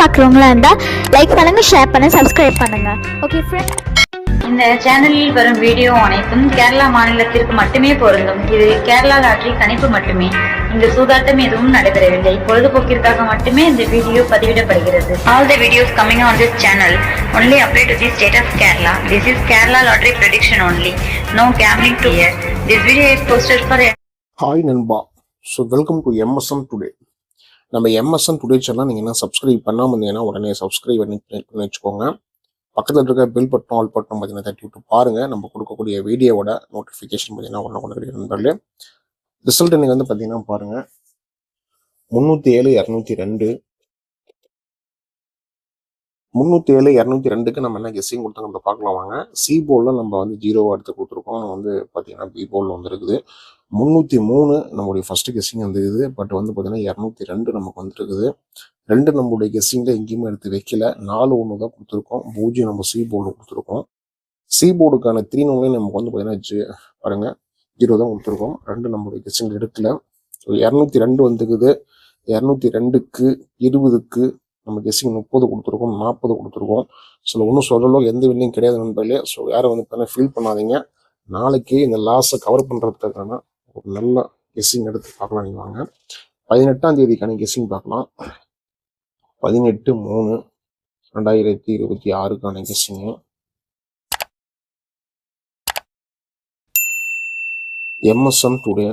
பார்க்குறவங்களா இருந்தால் லைக் பண்ணுங்கள், ஷேர் பண்ணுங்கள், சப்ஸ்கிரைப் பண்ணுங்கள். ஓகே ஃப்ரெண்ட், இந்த சேனலில் வரும் வீடியோ அனைத்தும் கேரளா மாநிலத்திற்கு மட்டுமே பொருந்தும். இது கேரளா லாட்டரி கணிப்பு மட்டுமே. இங்கு சூதாட்டம் எதுவும் நடைபெறவில்லை. பொழுதுபோக்கிற்காக மட்டுமே இந்த video பதிவிடப்படுகிறது. All the videos coming on this channel only apply to the state of Kerala. This is Kerala lottery prediction only. No gambling to here. This video is posted for hi நண்பா. So welcome to MSN today. நம்ம MSN today channel நீங்கள் என்ன subscribe பண்ணாமல் இருந்தீங்கன்னா உடனே subscribe பண்ணி வச்சுக்கோங்க. பக்கத்தில் இருக்க பெல் பட்டன் ஆல் பட்டன் பார்த்தீங்கன்னா தட்டி விட்டு பாருங்கள். நம்ம கொடுக்கக்கூடிய வீடியோவோட நோட்டிஃபிகேஷன் பார்த்தீங்கன்னா ஒன்று கிடையாது நண்பர்களே. ரிசல்ட் நீங்கள் வந்து பார்த்தீங்கன்னா பாருங்கள், 307 202 307 நம்ம என்ன கெஸ்ஸிங் கொடுத்தாங்க நம்ம பார்க்கலாம் வாங்க. சி போர்டில் நம்ம வந்து 0 எடுத்து கொடுத்துருக்கோம். வந்து பார்த்தீங்கன்னா பி போர்டில் வந்துருக்குது 303 நம்மளுடைய ஃபர்ஸ்ட் கெஸ்ஸிங் வந்துருக்குது. பட் வந்து பார்த்தீங்கன்னா 202 நமக்கு வந்துருக்குது. 2 நம்மளுடைய கெஸ்ஸிங்கில் எங்கேயுமே எடுத்து வைக்கல. 4-1 தான் கொடுத்துருக்கோம். 0 நம்ம சி போர்டில் கொடுத்துருக்கோம். சி போர்டுக்கான 3 நோலையும் நமக்கு வந்து பார்த்தீங்கன்னா பாருங்க 0 தான் கொடுத்துருக்கோம். 2 நம்மளுடைய கெஸ்ஸிங் எடுக்கல. ஸோ 202 வந்துருக்குது. 202க்கு 20க்கு நம்ம கெஸ்ஸிங் 30 கொடுத்துருக்கோம், 40 கொடுத்துருக்கோம். ஸோ ஒன்றும் சொல்லலாம், எந்த வில்லையும் கிடையாது நண்பர்களே. ஸோ யாரும் வந்து பார்த்தீங்கன்னா ஃபீல் பண்ணாதீங்க. நாளைக்கு இந்த லாஸை கவர் பண்ணுறதுக்கான ஒரு நல்ல கெஸ்ஸிங் எடுத்து பார்க்கலாம். நீங்கள் வாங்க 18ஆம் தேதிக்கான கெஸ்ஸிங் பார்க்கலாம். 18/3/2026 கெஸ்ஸிங்கு. MSN today.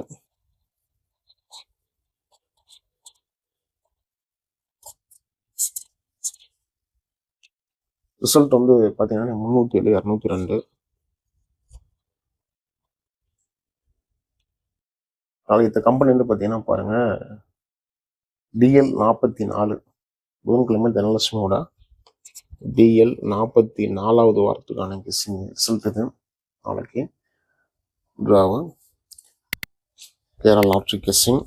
ரிசல்ட் வந்து பார்த்தீங்கன்னா 307 202. நாளைக்கு கம்பெனி வந்து பார்த்தீங்கன்னா பாருங்க, டிஎல் 44 புதன்கிழமை தனலட்சுமியோட டிஎல் 44வது வாரத்துக்கான கெஸ்ஸிங் ரிசல்ட் இது. நாளைக்கு டிராவு கேரளா லாட்ரி கெஸ்ஸிங்.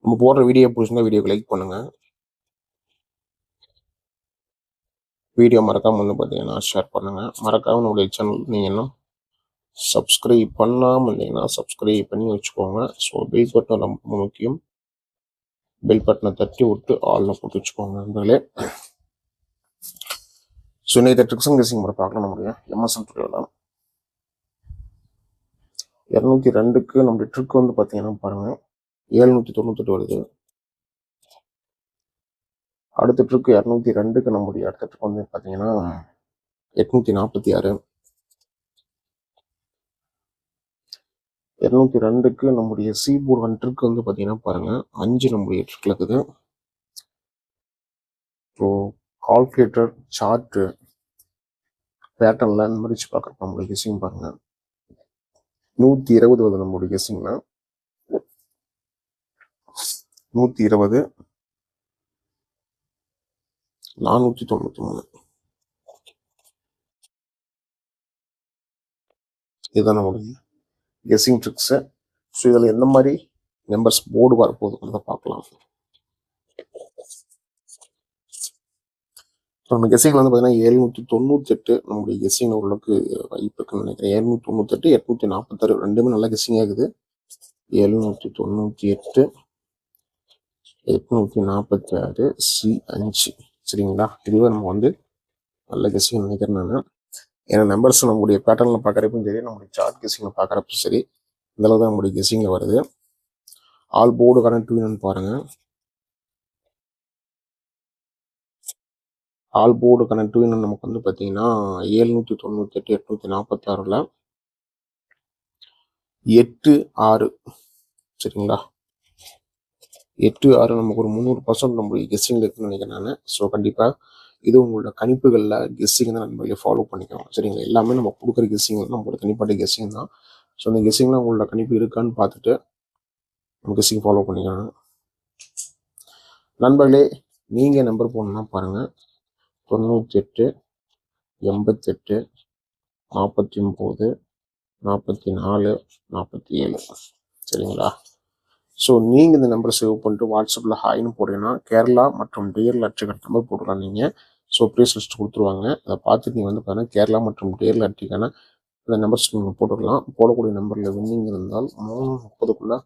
நம்ம போடுற வீடியோ பிடிச்சிருந்தா வீடியோக்கு லைக் பண்ணுங்க. வீடியோ மறக்காம வந்து பார்த்தீங்கன்னா ஷேர் பண்ணுங்க. மறக்காம நம்மளுடைய சேனல் நீங்கள் என்ன சப்ஸ்கிரைப் பண்ணாமல் இருந்தீங்கன்னா சப்ஸ்கிரைப் பண்ணி வச்சுக்கோங்க. ஸோ பெல் பட்டன் ரொம்ப முக்கியம். பெல் பட்டனை தட்டி விட்டு ஆல்ல போட்டு வச்சுக்கோங்க நண்பர்களே. ஸோ இன்னைக்கு ட்ரிக்ஸன் கெஸ்ஸிங் முறை பார்க்கலாம். நம்முடைய எம்எஸ்என் டுடேல 202க்கு நம்முடைய ட்ரிக் வந்து பார்த்தீங்கன்னா பாருங்க 798 வருது. அடுத்த ட்ரிக் 202க்கு நம்முடைய அடுத்த ட்ரிக் வந்து பார்த்தீங்கன்னா 846. 202க்கு நம்முடைய சி போர்டு ட்ரிக் வந்து பார்த்தீங்கன்னா பாருங்க 5 நம்முடைய ட்ரிக்ல இருக்குது. ஸோ கால்குலேட்டர் சார்ட்டு பேட்டர்ன்ல இந்த மாதிரி வச்சு பார்க்குறப்ப நம்மளுடைய கெஸ்ஸிங் பாருங்க 120 வருது. நம்மளுடைய கெஸ்ஸிங்னா 120 493 இதுதான் நம்மளுடைய கெஸ்ஸிங் ட்ரிக்ஸு. ஸோ இதில் எந்த மாதிரி நம்பர்ஸ் போர்டு வரப்போகுதுங்கிறத பார்க்கலாம். ஸோ நம்ம கெஸ்ஸிங்கில் வந்து பார்த்தீங்கன்னா 798 நம்மளுடைய கெஸ்ஸிங் ஓரளவுக்கு வாய்ப்பு இருக்குன்னு நினைக்கிறேன். 798 846 ரெண்டுமே நல்ல கெஸ்ஸிங்காக இருக்குது. 798 846 C5 சரிங்களா. இதுவே நம்ம வந்து நல்ல கெஸ்ஸிங் நினைக்கிறேன் நான். ஏன்னா நம்பர்ஸ் நம்மளுடைய பேட்டர்னில் பார்க்குறப்பவும் சரி, நம்மளுடைய சார்ட் கெஸ்ஸிங்கில் பார்க்குறப்ப சரி, இந்த அளவு தான் நம்மளுடைய கெஸ்ஸிங்கில் வருது. ஆல் போர்டு கரண்ட் என்னன்னு பாருங்க. ஆல் போர்டு கனெக்ட் நமக்கு வந்து பார்த்தீங்கன்னா 798 846ல் 8-6 சரிங்களா. 8-6 நமக்கு ஒரு 300% நம்மளுடைய கெஸ்ஸிங்கில் இருக்குன்னு நினைக்கிறேன் நான். ஸோ கண்டிப்பாக இது உங்களோட கணிப்புகளில் கெஸ்ஸிங் தான் நம்மளுடைய ஃபாலோ பண்ணிக்கோங்க சரிங்களா. எல்லாமே நம்ம கொடுக்குற கெஸ்ஸிங் நம்மளோட தனிப்பட்ட கெஸ்ஸிங் தான். ஸோ அந்த கெஸ்ஸிங்கில் உங்களோட கணிப்பு இருக்கான்னு பார்த்துட்டு நம்ம கெஸ்ஸிங் ஃபாலோ பண்ணிக்கணும் நண்பர்களே. நீங்கள் நம்பர் போடணும்னா பாருங்கள் 98 88 49 44 47 சரிங்களா. ஸோ நீங்கள் இந்த நம்பரை சேவ் பண்ணிட்டு வாட்ஸ்அப்பில் ஹாய்னு போட்டீங்கன்னா கேரளா மற்றும் டியர் லாட்ரி கார்டு நம்பர் போட்டுக்கலாம் நீங்கள். ஸோ ப்ரைஸ் லிஸ்ட் கொடுத்துருவாங்க. அதை பார்த்துட்டு நீங்கள் வந்து பார்த்தீங்கன்னா கேரளா மற்றும் டியர் லாட்ரிக்கான அந்த நம்பர்ஸ் நீங்கள் போட்டுக்கலாம். போடக்கூடிய நம்பரில் வின்னிங் இருந்தால் 3:30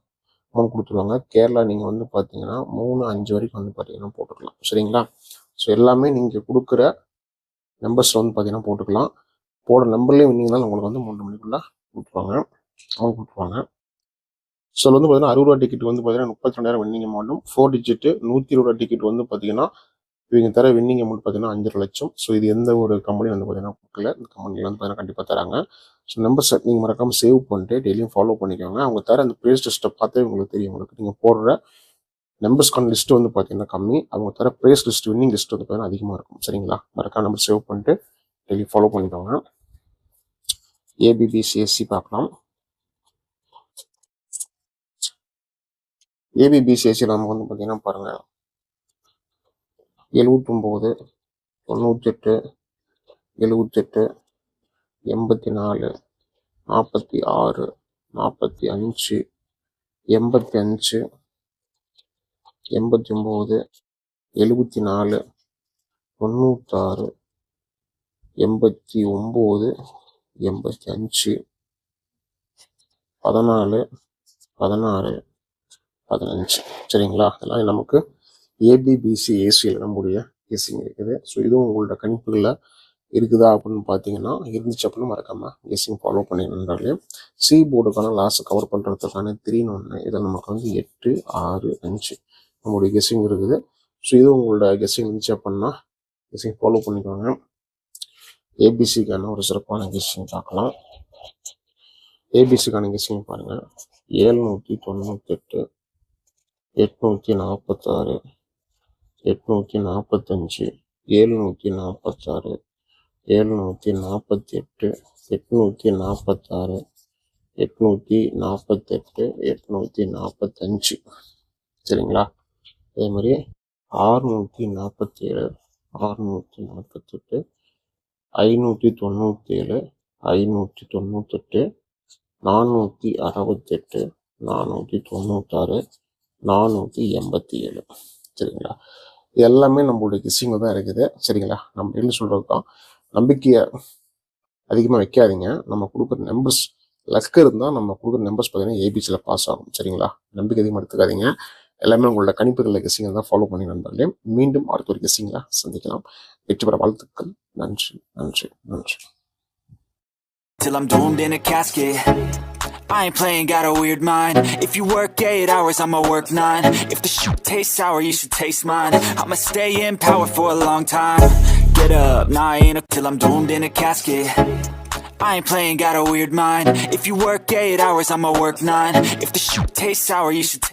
அமௌண்ட் கொடுத்துருவாங்க. கேரளா நீங்கள் வந்து பார்த்தீங்கன்னா 3:05 வரைக்கும் வந்து பார்த்தீங்கன்னா போட்டுக்கலாம். சரிங்களா? ஸோ எல்லாமே நீங்கள் கொடுக்குற நம்பர்ஸில் வந்து பார்த்தீங்கன்னா போட்டுக்கலாம். போட நம்பர்லேயே வின்னிங் தான் உங்களுக்கு வந்து 3 மணிக்குள்ளே கொடுத்துருவாங்க, அவங்க கொடுத்துருவாங்க. ஸோ வந்து பார்த்தீங்கன்னா 60 ரூபா டிக்கெட் வந்து பார்த்தீங்கன்னா 32,000 வின்னிங் அமௌண்ட்டும், 4 டிஜிட்டு 120 ரூபா டிக்கெட் வந்து பார்த்தீங்கன்னா இவங்க தர வின்னிங் அமௌண்ட் பார்த்தீங்கன்னா 5 லட்சம். ஸோ இது எந்த ஒரு கம்பெனி வந்து பார்த்தீங்கன்னா கொடுக்கல. இந்த கம்பெனியில் வந்து பார்த்தீங்கன்னா கண்டிப்பாக தராங்க. ஸோ நம்பர்ஸை நீங்கள் மறக்காமல் சேவ் பண்ணிட்டு டெய்லியும் ஃபாலோ பண்ணிக்கோங்க. அவங்க தர அந்த ப்ரைஸ் லிஸ்ட்டை பார்த்தே உங்களுக்கு தெரியும். உங்களுக்கு நீங்கள் போடுற நம்பர்ஸ்க்கான லிஸ்ட்டு வந்து பார்த்தீங்கன்னா கம்மி, அவங்க தர ப்ரைஸ் லிஸ்ட் வின்னிங் லிஸ்ட் வந்து பார்த்தீங்கன்னா அதிகமாக இருக்கும். சரிங்களா? மறக்காம நம்பர் சேவ் பண்ணிட்டு டெய்லி ஃபாலோ பண்ணிக்கோங்க. ஏபிபிசிஎஸ்சி பார்க்கலாம். ஏபிபிசிஎஸ்சியில் நமக்கு வந்து பார்த்தீங்கன்னா பாருங்கள் 79, 98, 78, 84, 46, 45, 85, 89, 74, 96, 89, 85, 14, 16, 15. சரிங்களா? அதெல்லாம் நமக்கு ஏபிபிசி ஏசியில் நம்முடைய கெஸ்ஸிங் இருக்குது. ஸோ இதுவும் உங்களோட கணிப்புகளில் இருக்குதா அப்படின்னு பார்த்தீங்கன்னா இருந்துச்சு அப்படின்னு மறக்காமல் கெஸ்ஸிங் ஃபாலோ பண்ணிங்கன்றாலே சி போர்டுக்கான லாஸை கவர் பண்ணுறதுக்கான 3-1 இதில் நமக்கு வந்து 8, 6, 5 நம்மளுடைய கெஸ்ஸிங் இருக்குது. ஸோ இதுவும் உங்களோட கெஸ்ஸிங் இருந்துச்சு அப்படின்னா கெஸ்ஸிங் ஃபாலோ பண்ணிக்கோங்க. ஏபிசிக்கான ஒரு சிறப்பான கெஸ்ஸிங் பார்க்கலாம். ஏபிசிக்கான கெஸ்ஸிங் பாருங்கள் 798, 846, 845, 746, 748, 846, 848, 845. சரிங்களா? அதே மாதிரி 647, 648, 597, 598, 468, 496, 487. சரிங்களா? இது எல்லாமே நம்மளுடைய கெஸ்ஸிங்கில் தான் இருக்குது. சரிங்களா? நம்ம என்ன சொல்கிறது தான், நம்பிக்கையை அதிகமாக வைக்காதீங்க. நம்ம கொடுக்குற நம்பர்ஸ் லக்கு இருந்தால் நம்ம கொடுக்குற நம்பர்ஸ் பார்த்தீங்கன்னா ஏபிசியில் பாஸ் ஆகும். சரிங்களா? நம்பிக்கை அதிகமாக எடுத்துக்காதீங்க. எல்லாமே உங்களோட கணிப்புகளில் கெஸ்ஸிங்கை தான் ஃபாலோ பண்ணி நண்பர்களே. மீண்டும் அடுத்த ஒரு கெஸ்ஸிங்கில் சந்திக்கலாம். வெற்றி பெற வாழ்த்துக்கள். நன்றி, நன்றி, நன்றி. Till I'm doomed in a casket, I ain't playing, got a weird mind. If you work 8 hours, I'ma work 9. If the shoot tastes sour, you should taste mine. I'ma stay in power for a long time. Get up, nah, I ain't till I'm doomed in a casket. I ain't playing, got a weird mind. If you work 8 hours, I'ma work 9. If the shoot tastes sour, you should